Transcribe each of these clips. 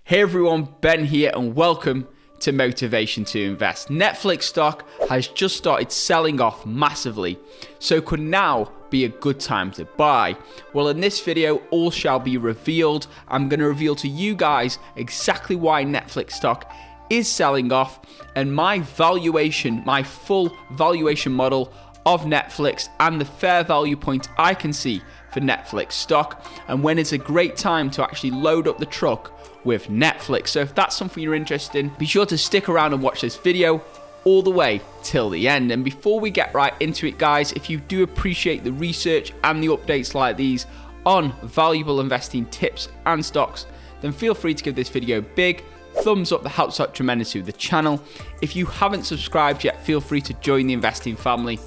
Hey everyone, Ben here and welcome to Motivation to Invest. Netflix stock has just started selling off massively, so could now be a good time to buy. Well, in this video, all shall be revealed. I'm going to reveal to you guys exactly why Netflix stock is selling off and my valuation, my full valuation model of Netflix and the fair value point I can see for Netflix stock and when it's a great time to actually load up the truck with Netflix. So if that's something you're interested in, be sure to stick around and watch this video all the way till the end. And before we get right into it, guys, if you do appreciate the research and the updates like these on valuable investing tips and stocks, then feel free to give this video a big thumbs up. That helps out tremendously with the channel. If you haven't subscribed yet, feel free to join the investing family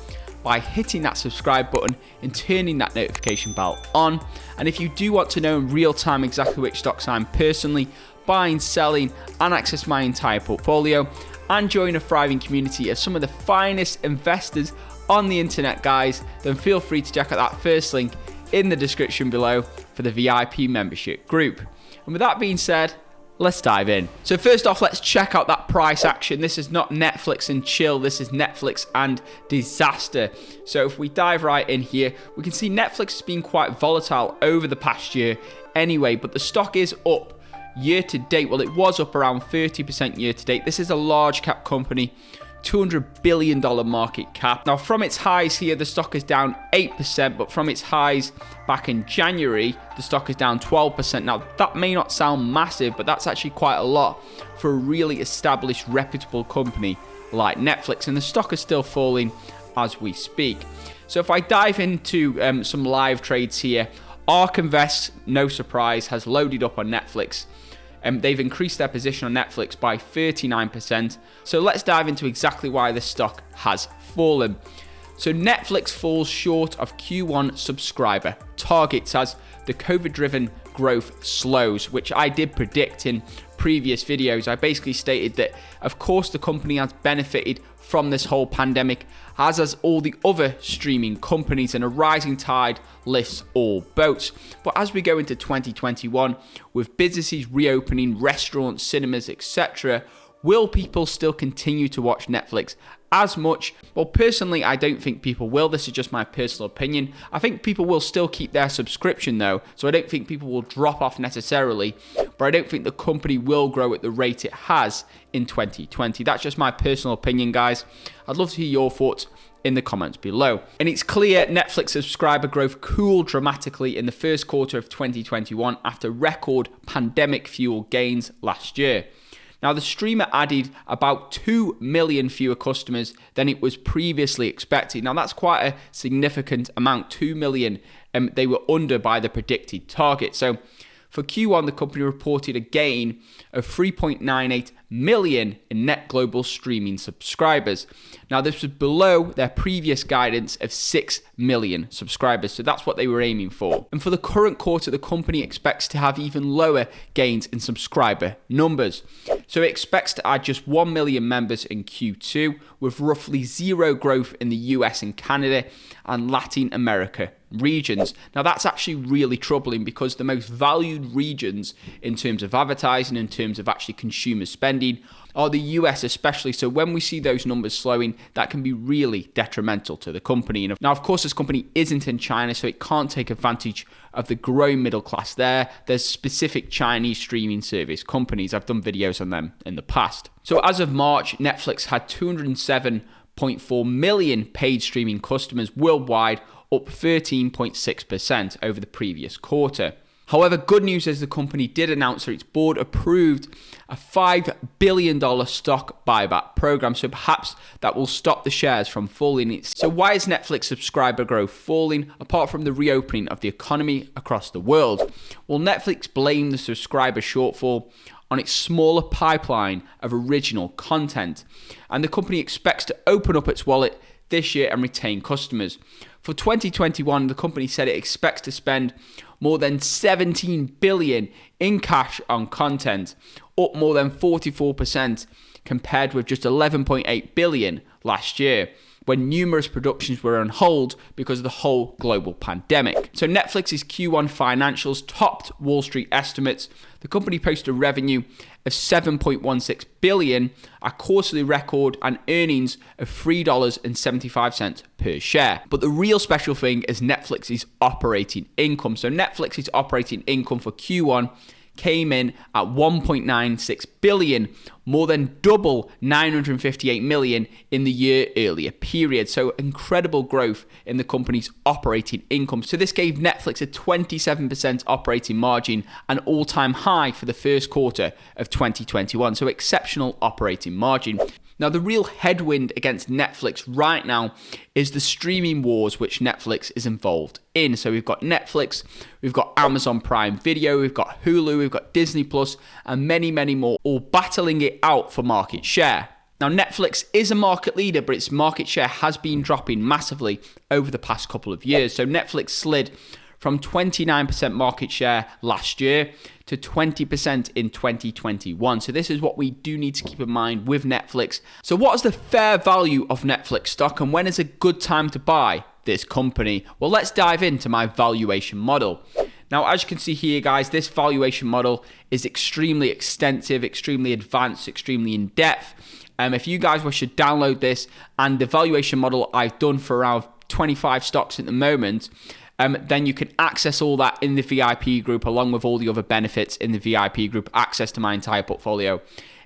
by hitting that subscribe button and turning that notification bell on. And if you do want to know in real time exactly which stocks I'm personally buying, selling, and access my entire portfolio, and join a thriving community of some of the finest investors on the internet, guys, then feel free to check out that first link in the description below for the VIP membership group. And with that being said, let's dive in. So first off, let's check out that price action. This is not Netflix and chill, this is Netflix and disaster. So if we dive right in here, we can see Netflix has been quite volatile over the past year anyway, but the stock is up year to date. Well, it was up around 30% year to date. This is a large cap company, $200 billion market cap. Now from its highs here, the stock is down 8%, but from its highs back in January, the stock is down 12%. Now that may not sound massive, but that's actually quite a lot for a really established, reputable company like Netflix, and the stock is still falling as we speak. So if I dive into some live trades here, ARK Invest, no surprise, has loaded up on Netflix. They've increased their position on Netflix by 39%. So let's dive into exactly why this stock has fallen. So Netflix falls short of Q1 subscriber targets as the COVID-driven growth slows, which I did predict in previous videos. I basically stated that, of course, the company has benefited from this whole pandemic, as has all the other streaming companies, and a rising tide lifts all boats. But as we go into 2021, with businesses reopening, restaurants, cinemas, etc., will people still continue to watch Netflix as much? Well, personally, I don't think people will. This is just my personal opinion. I think people will still keep their subscription though, so I don't think people will drop off necessarily, but I don't think the company will grow at the rate it has in 2020. That's just my personal opinion, guys. I'd love to hear your thoughts in the comments below. And it's clear Netflix subscriber growth cooled dramatically in the first quarter of 2021 after record pandemic-fueled gains last year. Now, the streamer added about 2 million fewer customers than it was previously expected. Now, that's quite a significant amount, 2 million. They were under by the predicted target. So for Q1, the company reported a gain of 3.98 million in net global streaming subscribers. Now, this was below their previous guidance of 6 million subscribers, so that's what they were aiming for. And for the current quarter, the company expects to have even lower gains in subscriber numbers. So it expects to add just 1 million members in Q2, with roughly zero growth in the US and Canada and Latin America regions. Now that's actually really troubling because the most valued regions in terms of advertising, in terms of actually consumer spending, are the US especially. So when we see those numbers slowing, that can be really detrimental to the company. Now, of course, this company isn't in China, so it can't take advantage of the growing middle class there. There's specific Chinese streaming service companies. I've done videos on them in the past. So as of March, Netflix had 207.4 million paid streaming customers worldwide, up 13.6% over the previous quarter. However, good news is the company did announce that its board approved a $5 billion stock buyback program, so perhaps that will stop the shares from falling. So why is Netflix subscriber growth falling, apart from the reopening of the economy across the world? Well, Netflix blamed the subscriber shortfall on its smaller pipeline of original content, and the company expects to open up its wallet this year and retain customers. For 2021, the company said it expects to spend more than 17 billion in cash on content, up more than 44% compared with just 11.8 billion last year, when numerous productions were on hold because of the whole global pandemic. So Netflix's Q1 financials topped Wall Street estimates. The company posted a revenue of $7.16 billion, a quarterly record, and earnings of $3.75 per share. But the real special thing is Netflix's operating income. So Netflix's operating income for Q1 came in at $1.96 billion, more than double $958 million in the year earlier period. So incredible growth in the company's operating income. So this gave Netflix a 27% operating margin, an all-time high for the first quarter of 2021. So exceptional operating margin. Now, the real headwind against Netflix right now is the streaming wars which Netflix is involved in. So we've got Netflix, we've got Amazon Prime Video, we've got Hulu, we've got Disney Plus, and many, many more, all battling it out for market share. Now, Netflix is a market leader, but its market share has been dropping massively over the past couple of years. So Netflix slid from 29% market share last year to 20% in 2021. So this is what we do need to keep in mind with Netflix. So what is the fair value of Netflix stock, and when is a good time to buy this company? Well, let's dive into my valuation model. Now, as you can see here, guys, this valuation model is extremely extensive, extremely advanced, extremely in-depth. If you guys wish to download this and the valuation model I've done for around 25 stocks at the moment, then you can access all that in the VIP group, along with all the other benefits in the VIP group, access to my entire portfolio,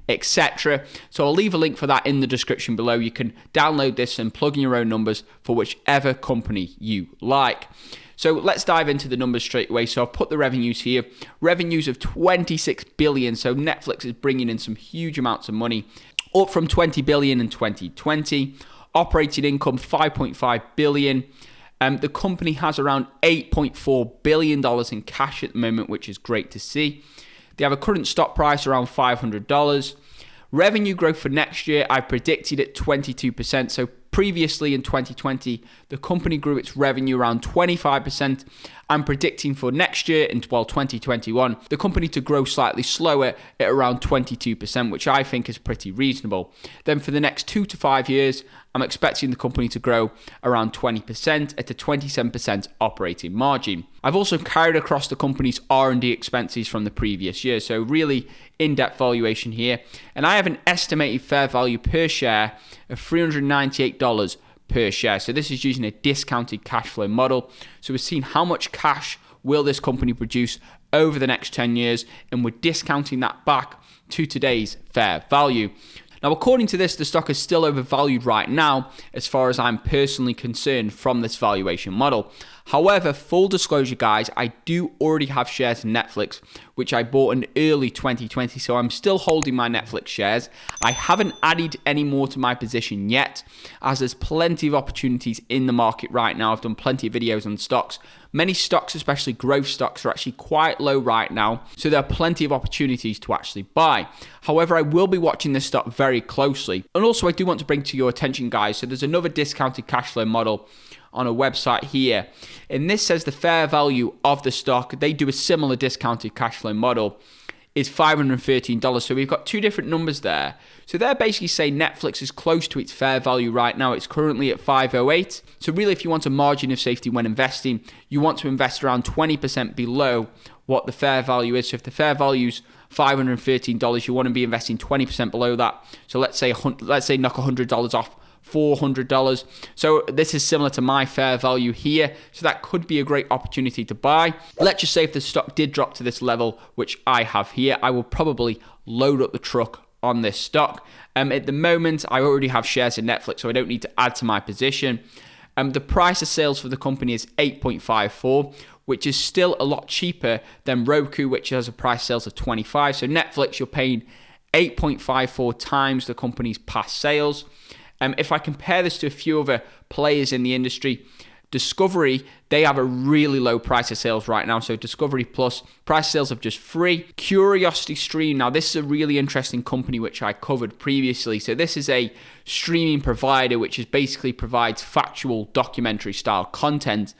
etc. So I'll leave a link for that in the description below. You can download this and plug in your own numbers for whichever company you like. So let's dive into the numbers straight away. So I've put the revenues here. Revenues of $26 billion. So Netflix is bringing in some huge amounts of money, up from $20 billion in 2020. Operating income, $5.5 billion. The company has around $8.4 billion in cash at the moment, which is great to see. They have a current stock price around $500. Revenue growth for next year, I predicted at 22%. So previously in 2020, the company grew its revenue around 25%. I'm predicting for next year, in 2021, the company to grow slightly slower at around 22%, which I think is pretty reasonable. Then for the next 2 to 5 years, I'm expecting the company to grow around 20% at a 27% operating margin. I've also carried across the company's R&D expenses from the previous year, so really in-depth valuation here. And I have an estimated fair value per share of $398 per share. So this is using a discounted cash flow model. So we're seeing how much cash will this company produce over the next 10 years, and we're discounting that back to today's fair value. Now, according to this, the stock is still overvalued right now, as far as I'm personally concerned from this valuation model. However, full disclosure, guys, I do already have shares in Netflix, which I bought in early 2020, so I'm still holding my Netflix shares. I haven't added any more to my position yet, as there's plenty of opportunities in the market right now. I've done plenty of videos on stocks. Many stocks, especially growth stocks, are actually quite low right now, so there are plenty of opportunities to actually buy. However, I will be watching this stock very closely. And also, I do want to bring to your attention, guys, so there's another discounted cash flow model on a website here, and this says the fair value of the stock, they do a similar discounted cash flow model, is $513. So we've got two different numbers there. So they're basically saying Netflix is close to its fair value right now. It's currently at $508. So really, if you want a margin of safety when investing, you want to invest around 20% below what the fair value is. So if the fair value is $513, you want to be investing 20% below that. So let's say knock $100 off $400. So this is similar to my fair value here. So that could be a great opportunity to buy. Let's just say if the stock did drop to this level, which I have here, I will probably load up the truck on this stock. At the moment, I already have shares in Netflix, so I don't need to add to my position. The price of sales for the company is 8.54, which is still a lot cheaper than Roku, which has a price of sales of 25. So Netflix, you're paying 8.54 times the company's past sales. If I compare this to a few other players in the industry, Discovery, they have a really low price of sales right now. So Discovery Plus, price of sales of just $3. Curiosity Stream, now this is a really interesting company which I covered previously. So this is a streaming provider which is basically provides factual documentary style content.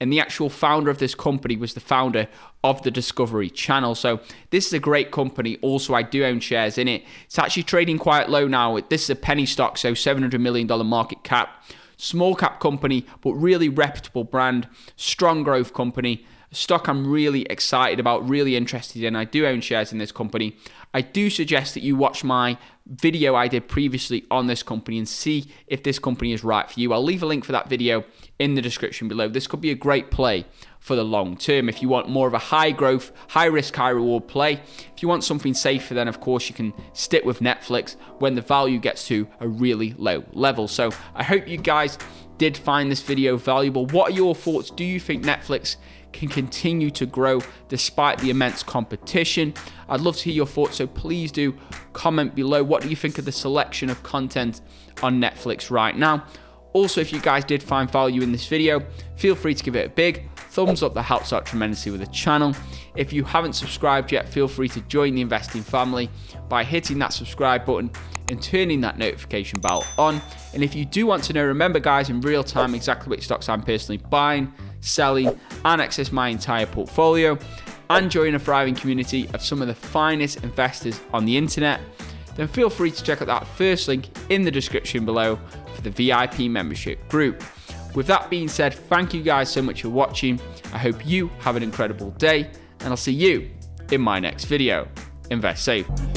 And the actual founder of this company was the founder of the Discovery Channel. So this is a great company. Also, I do own shares in it. It's actually trading quite low now. This is a penny stock, so $700 million market cap. Small cap company, but really reputable brand. Strong growth company. a stock I'm really excited about, really interested in. I do own shares in this company. I do suggest that you watch my video I did previously on this company and see if this company is right for you. I'll leave a link for that video in the description below. This could be a great play for the long term. If you want more of a high growth, high risk, high reward play, if you want something safer, then of course you can stick with Netflix when the value gets to a really low level. So I hope you guys did find this video valuable. What are your thoughts? Do you think Netflix can continue to grow despite the immense competition? I'd love to hear your thoughts, so please do comment below. What do you think of the selection of content on Netflix right now? Also, if you guys did find value in this video, feel free to give it a big thumbs up. That helps out tremendously with the channel. If you haven't subscribed yet, feel free to join the investing family by hitting that subscribe button and turning that notification bell on. And if you do want to know, remember guys, in real time exactly which stocks I'm personally buying, selling, and access my entire portfolio, and join a thriving community of some of the finest investors on the internet, then feel free to check out that first link in the description below for the VIP membership group. With that being said, thank you guys so much for watching. I hope you have an incredible day, and I'll see you in my next video. Invest safe.